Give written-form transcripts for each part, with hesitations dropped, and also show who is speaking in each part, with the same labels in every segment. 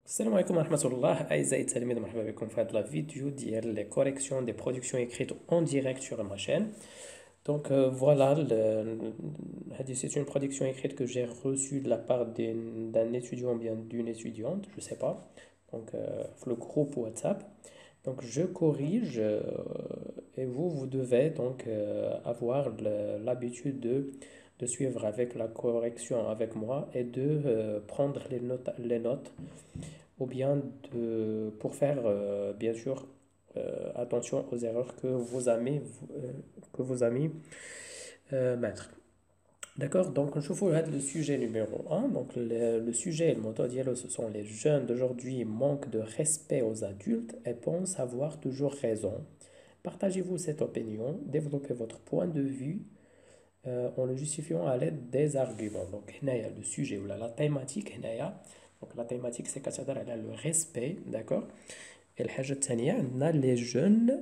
Speaker 1: السلام عليكم ورحمة الله أعزائي التلاميذ، مرحبا بكم في هذا الفيديو ديال les corrections des productions écrites en direct sur ma chaîne. Donc voilà, c'est une production écrite que j'ai reçue de la part d'un étudiant ou bien d'une étudiante, je sais pas. Donc le groupe WhatsApp. Donc je corrige et vous devez donc avoir l'habitude de suivre avec la correction avec moi et de prendre les notes ou bien pour faire bien sûr attention aux erreurs que vos amis mettent. D'accord, donc je vous le sujet numéro un. Donc le sujet, le mot dialogue, ce sont les jeunes d'aujourd'hui manquent de respect aux adultes et pensent avoir toujours raison. Partagez-vous cette opinion, développez votre point de vue en le justifiant à l'aide des arguments. Donc, il y a le sujet ou la thématique. Donc, la thématique, c'est le respect, d'accord? Et الحاجة الثانية عندنا les jeunes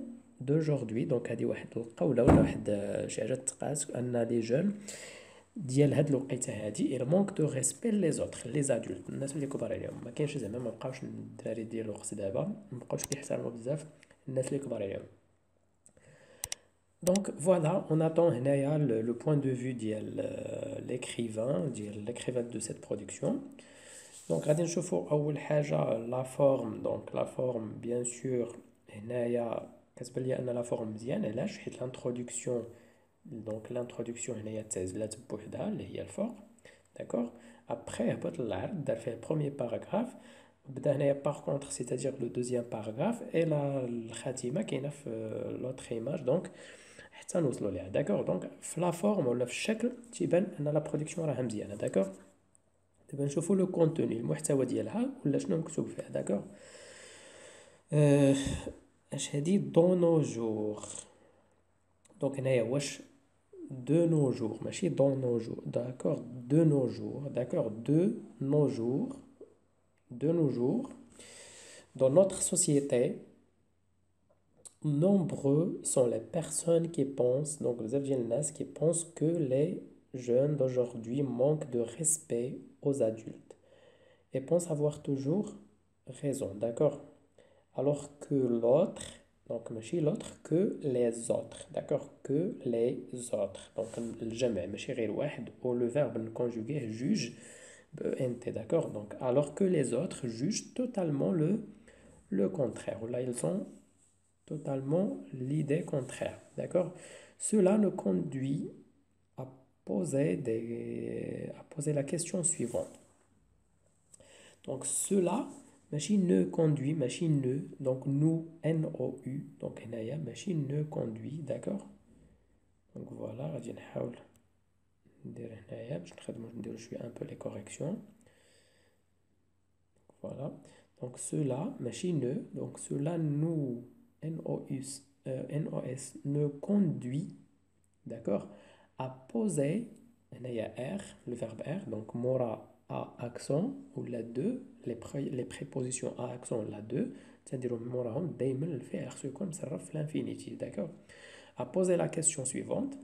Speaker 1: d'aujourd'hui. Donc, هذه واحد القولة ولا واحد شي حاجة تقاس أن les jeunes ديال هاد الوقيته هادي il manque de respect les autres les adultes الناس اللي كبار عليهم. ما كاينش زعما ما بقاوش الدراري ديال الوقت دابا ما بقاوش كيحترموا بزاف الناس اللي كبار عليهم. Donc voilà, on attend le point de vue de l'écrivain de cette production. Donc غادي نشوفوا أول حاجة la forme. Donc la forme bien sûr هنايا كتبان لي أن la forme مزيان. علاش؟ حيت l'introduction. Donc l'introduction هنايا تعزلات بوحدها اللي هي الفوق. D'accord. Après هبط للعرض دار فيه premier paragraphe. بدا هنايا par contre c'est-à-dire le deuxième paragraphe et الخاتمة كاينة في l'autre image. Donc حتى نوصلوا ليها. داكوغ دونك في لا فورم ولا في الشكل تيبان ان لا برودكسيون راها مزيانه. داكوغ دابا نشوفوا لو كونتوني المحتوى ديالها ولا شنو مكتوب فيها. داكوغ اش هادي دو نو جور. دونك هنايا واش دو نو جور ماشي دون نو جور. داكوغ دو نو جور. داكوغ دو نو جور. دو نو جور dans notre société. Nombreux sont les personnes qui pensent, donc les Afghanas qui pensent que les jeunes d'aujourd'hui manquent de respect aux adultes et pensent avoir toujours raison, d'accord? Alors que l'autre, donc ماشي l'autre, que les autres, d'accord? Que les autres. Donc الجمع ماشي غير واحد ou le verbe conjugué juge nt, d'accord? Donc alors que les autres jugent totalement le contraire. Là ils sont totalement l'idée contraire. D'accord? Cela nous conduit à à poser la question suivante. Donc cela, machine ne conduit, machine ne, donc nous, N-O-U, donc هنايا machine ne conduit, d'accord? Donc voilà, غادي نحاول ندير هنايا باش نديرو شوية un peu les corrections. Voilà. Donc cela, machine ne, donc cela nous, NOS, NOS ne conduit, d'accord, à poser, il y a R, le verbe R, donc mora à accent, ou la 2, les prépositions à accent, la 2, c'est-à-dire mora دايما الفعل خصو يكون مصرف في l'infinitif, d'accord. À poser la question suivante,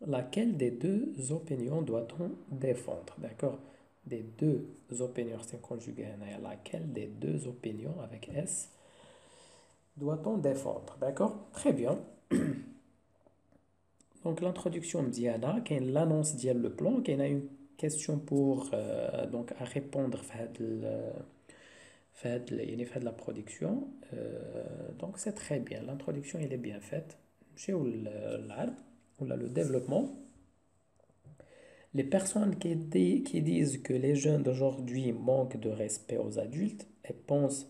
Speaker 1: laquelle des deux opinions doit-on défendre, d'accord. Des deux opinions, c'est conjugué, laquelle des deux opinions avec S doit-on défendre, d'accord? Très bien. Donc l'introduction مزيانة, كاين l'annonce ديال le plan, كاين une question pour donc à répondre يعني في هاد la production. Donc c'est très bien, l'introduction elle est bien faite. نمشيو للعرض ولا le développement. Les personnes qui disent que les jeunes d'aujourd'hui manquent de respect aux adultes et pensent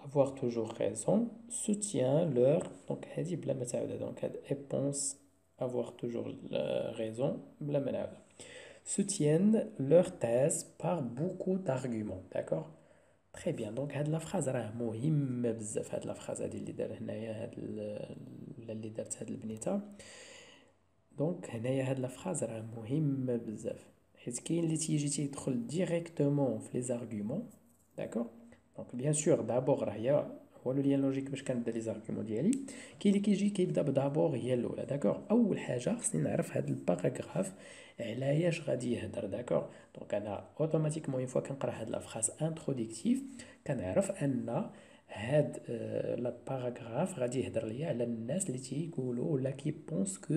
Speaker 1: avoir toujours raison, soutient leur, donc هذه بلا ما تعاود, donc et pense avoir toujours raison بلا ما نعاود, soutiennent leur thèse par beaucoup d'arguments, d'accord. Très bien, donc هاد la phrase راه مهمة بزاف. هاد la phrase هادي اللي دار هنايا هاد اللي دارت هاد البنيته. دونك هنايا هاد la phrase راه مهمة بزاف حيت كاين اللي تيدخل directement في les arguments, d'accord. Donc bien sûr d'abord هي هو لو لين لوجيك باش كنبدا لي زارغيومون ديالي. كاين اللي كيجي كيبدا بدابور هي الاولى. داكوغ، اول حاجه خصني نعرف هذا الباراغراف علاش غادي يهضر. داكوغ، دونك انا اوتوماتيكمون اون فوا كنقرا هاد لا فراز انتروديكتيف كنعرف ان هاد لا باراغراف غادي يهضر ليا على الناس اللي تيقولوا ولا كي بونس كو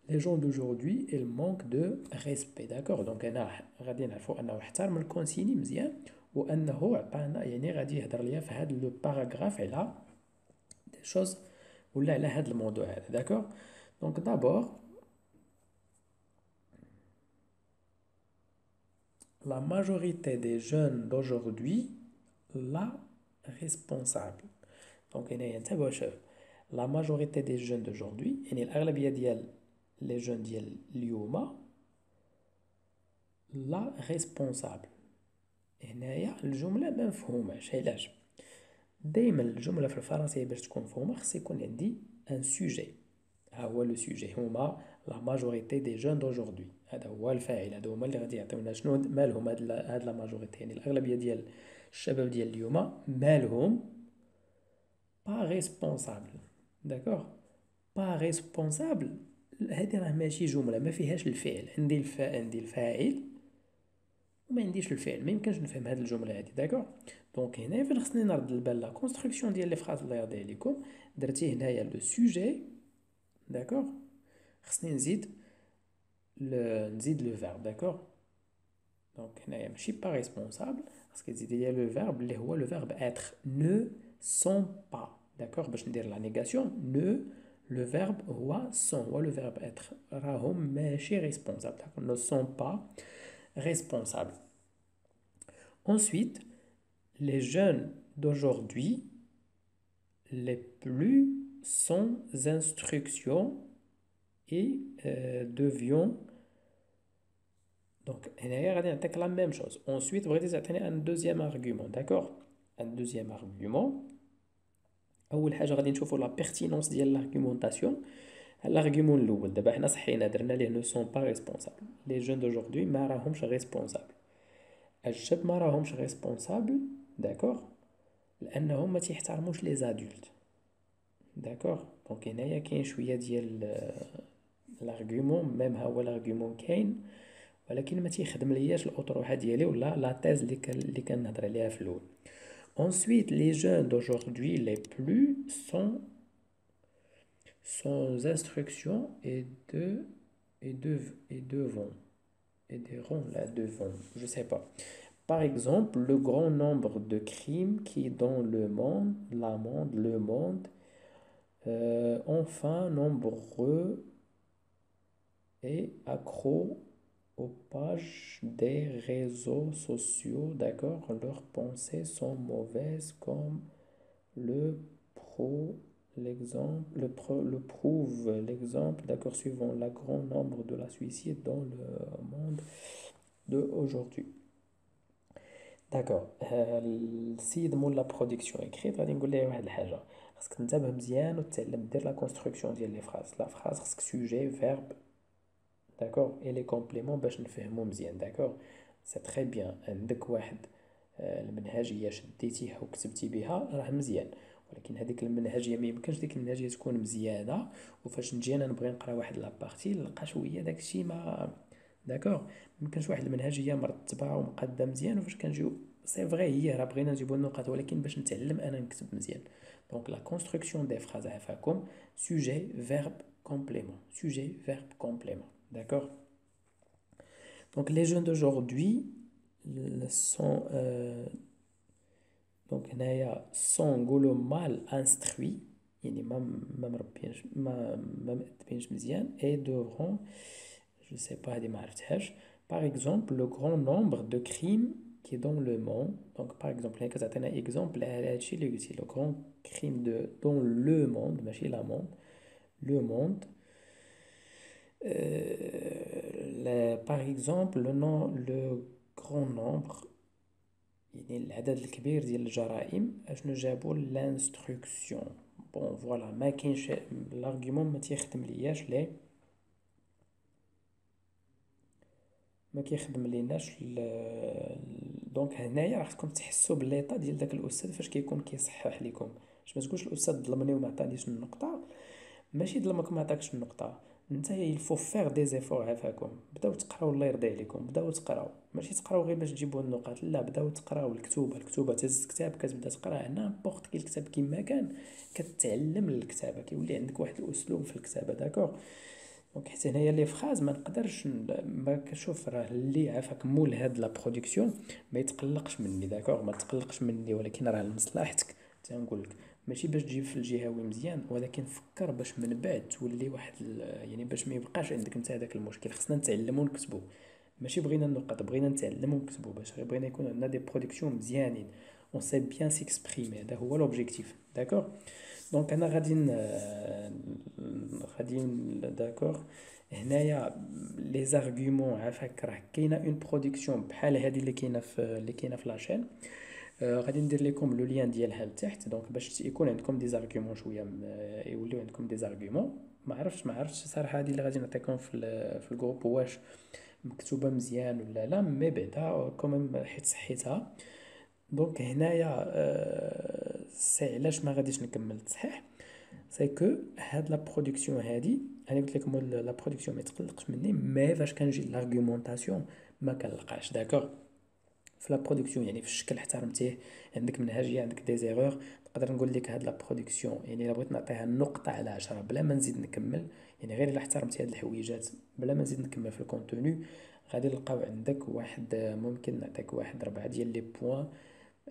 Speaker 1: les gens d'aujourd'hui ils manquent de respect. d'accord دونك انا غادي نعرفوا انه احترم الكونسيني مزيان وانه عطانا يعني غادي يهضر ليا في هذا لو باراغراف على دي شوز ولا على هذا الموضوع هذا. داكوغ، دونك دابور la majorité des jeunes d'aujourd'hui la responsable. دونك هنايا نتابعوا شوف la majorité des jeunes d'aujourd'hui يعني الاغلبيه ديال لي جون ديال اليوم لا ريسبونسابل. هنايا الجمله ما مفهوماش علاش. دائما الجمله في الفرنسيه باش تكون مفهومه خص يكون عندي ان سوجي. ها هو لو سوجي هما لا ماجوريتي دي جون دوجوردي. هذا هو الفاعل، هذا هما اللي غادي يعطيونا شنو مالهم هاد لا ماجوريتي يعني الاغلبيه ديال الشباب ديال اليوم مالهم با ريسبونسابل. داكوغ، با ريسبونسابل هذه راه ماشي جمله ما فيهاش الفعل. عندي الفاعل وما عنديش الفعل، ما يمكنش نفهم هذه الجمله هذه. داكوغ، دونك هنا فين خصني نرد البال لا كونستركسيون ديال لي فراز الله يرضي عليكم. درتي هنايا لو سوجي. داكوغ، خصني نزيد لو فيرب. داكوغ، دونك هنايا ماشي با ريسبونسابل، خصك تزيد ليا لو فيرب اللي هو لو فيرب اتر نو سون با. داكوغ، باش ندير لا نيغاسيون نو لو فيرب هو سون، هو لو فيرب اتر راهم ماشي ريسبونسابل. داكوغ، نو سون با ريسبونسابل. Ensuite, les jeunes d'aujourd'hui, les plus sans instruction et devions. Donc, هنايا غادي نعطيك la même chose. Ensuite, بغيتي تعطيني un deuxième argument. D'accord? Un deuxième argument. أول حاجة غادي نشوفو la pertinence ديال l'argumentation. الارغيومون الأول دابا حنا صحينا درنا ليه ne sont pas responsables. Les jeunes d'aujourd'hui ما راهمش responsables. الشاب ما راهمش ريسبونسابل. داكوغ، لانهم ما تيحترموش لي زادولت. داكوغ، دونك هنايا كاين شويه ديال الارغيومون ميم ها هو الارغيومون كاين ولكن ما تيخدم لياش الاطروحه ديالي ولا لا تيز اللي كنهضر عليها في الاول. ensuite les jeunes d'aujourd'hui les plus sans instruction et devront là devant je sais pas. Par exemple, le grand nombre de crimes qui dans le monde, enfin nombreux et accros aux pages des réseaux sociaux. D'accord, leurs pensées sont mauvaises comme le prouve l'exemple. D'accord, suivant le grand nombre de la suicide dans le monde d'aujourd'hui. داكوغ، السيد مول لا برودكسيون اكريت غادي نقول ليه واحد الحاجه، خاصك تنتبه مزيان وتتعلم دير لا كونستركسيون ديال لي فراز. لا فراز خاصك سوجي فيرب داكوغ اي لي كومبليمون باش نفهمو مزيان. داكوغ، سي تري بيان عندك واحد المنهجيه شديتيها وكتبتي بها راه مزيان، ولكن هذيك المنهجيه ما يمكنش ديك المنهجيه تكون مزيانه وفاش نجي انا نبغي نقرا واحد لابارتي نلقى شويه داكشي ما. داكوغ، ميمكنش واحد المنهجيه مرتبه ومقاده مزيان وفاش كنجيو سي فري هي راه بغينا نجيبو النقاط ولكن باش نتعلم انا نكتب مزيان. دونك لا كونستركسيون دي فراز عفاكم سوجي فيرب كومبليمون سوجي فيرب كومبليمون. داكوغ، دونك لي جون دوجوردي سون دونك هنايا سون نقولو مال انستروي يعني ما مربينش ما مأدبينش مزيان اي دوفرون je sais pas هذه ما عرفتهاش. par exemple le grand nombre de crimes qui est dans le monde. donc par exemple هنا كتعطينا exemple على هادشي اللي قلتي le grand crime de dans le monde ماشي la monde le monde. par exemple le grand nombre يعني العدد الكبير ديال الجرائم اشنو جابوا لانستركسيون. بون فوالا ما كاينش الارغيومون ما تيخدم لياش ليه ما كيخدم ليناش دونك هنايا راه خصكم تحسوا بالليطا ديال داك الاستاذ فاش كيكون كيصحح لكم. باش ما تقولش الاستاذ ظلمني وما عطانيش النقطه، ماشي ظلمك ما عطاكش النقطه، انت يلفو فيغ دي زيفور. عافاكم بداو تقراو الله يرضي عليكم، بداو تقراو، ماشي تقراو غير باش تجيبوا النقاط، لا بداو تقراو الكتوبه تهز كتاب كتبدا تقرا نابورت كي الكتاب كيما كان، كتعلم الكتابه، كيولي عندك واحد الاسلوب في الكتابه. داكوغ. دونك حتى هنايا لي فراز ما نقدرش ما كشوف راه اللي عافاك مول هاد لا برودكسيون ما يتقلقش مني. داكوغ ما تقلقش مني، ولكن راه لمصلحتك. تنقول لك ماشي باش تجيب في الجهوي مزيان، ولكن فكر باش من بعد تولي واحد يعني باش ما يبقاش عندك نتا هذاك المشكل. خصنا نتعلمو نكتبو، ماشي بغينا النقط، بغينا نتعلمو نكتبو باش غير بغينا يكون عندنا دي برودكسيون مزيانين، اون سي بيان سيكسبريمي. هذا هو لوبجيكتيف. داكوغ. دونك انا داكوغ. هنايا لي زارغومون عافاك راه كاينه اون برودكسيون بحال هذه اللي كاينه في لاشين. غادي ندير لكم لو لين ديالها لتحت، دونك باش يكون عندكم دي زارغومون شويه يوليو عندكم دي زارغومون. ما عرفتش صراحه هذه اللي غادي نعطيكم في الجروب واش مكتوبه مزيان ولا لا، مي بعدا كوميم حيت صحيتها. دونك هنايا سي علاش ما غاديش نكمل تصحيح، سي كو هاد لا برودكسيون هادي انا قلت لكم لا برودكسيون ما تقلقش مني، مي فاش كنجي لارغومونطاسيون ما كنلقاش. داكوغ. في لا برودكسيون يعني في الشكل احترمتيه، عندك منهجيه، عندك دي زيرور، نقدر نقول لك هاد لا برودكسيون يعني الا بغيت نعطيها نقطه على 10 بلا ما نزيد نكمل، يعني غير الا احترمتي هاد الحويجات بلا ما نزيد نكمل في الكونتوني، غادي نلقاو عندك واحد ممكن نعطيك واحد 4 ديال لي بوين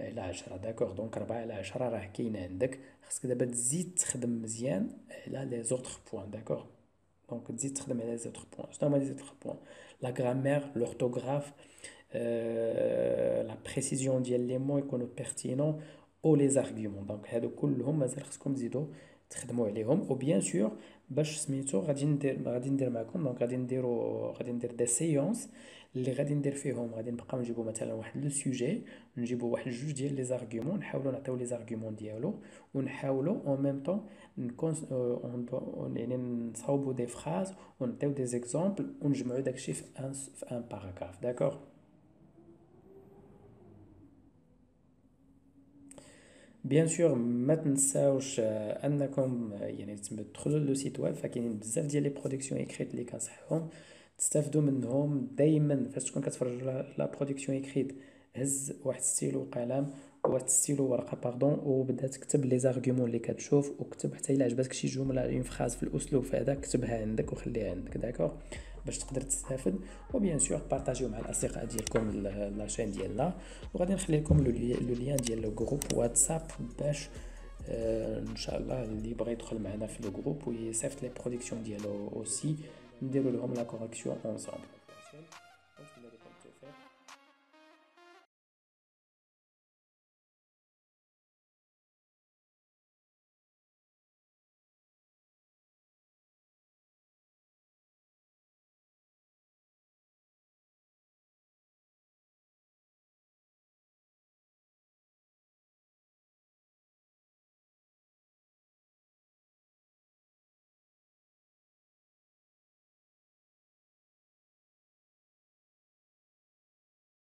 Speaker 1: على 10. داكوغ. دونك 4 على 10 راه كاينه عندك، خاصك دابا تزيد تخدم مزيان على لي زوطخ بوين. داكوغ. دونك تزيد تخدم على لي زوطخ بوين. شنو هما لي زوطخ بوين؟ لا غرامير، لورتوغراف، لا بريسيزيون ديال لي مو يكونوا بيرتينون، او لي زارغيومون. دونك هادو كلهم مازال خصكم تزيدوا تخدموا عليهم. او بيان سور باش سميتو غادي ندير معكم، دونك غادي ندير دي سيونس اللي غادي ندير فيهم، غادي نبقاو نجيبو مثلا واحد لو سوجي، نجيبو واحد جوج ديال لي زارغيومون، نحاولوا نعطيو لي زارغيومون ديالو، ونحاولوا اون ميم طون نكون يعني نصاوبوا دي فراز ونعطيو دي زيكزامبل ونجمعوا داكشي في ان باراغراف. داكوغ. بيان سور ما تنساوش انكم يعني تدخلوا لو سيت ويب، فكاينين بزاف ديال لي برودكسيون اكريت اللي كنصحهم تستافدوا منهم. دائما فاش تكون كتفرج لا برودكسيون اكريت هز واحد ستيلو وقلم، واحد ستيلو ورقه باردون، وبدا تكتب لي زارغومون اللي كتشوف، وكتب حتى الا عجبتك شي جمله اون فراز في الاسلوب هذا كتبها عندك وخليها عندك. داكوغ. باش تقدر تستافد. وبيان سور بارطاجيو مع الاصدقاء ديالكم لاشين ديالنا، وغادي نخلي لكم لو لين ديال لو جروب واتساب باش ان شاء الله اللي بغى يدخل معنا في لو جروب ويصيفط لي برودكسيون ديالو اوسي نديرو لهم لا كوريكسيون اونصامبل.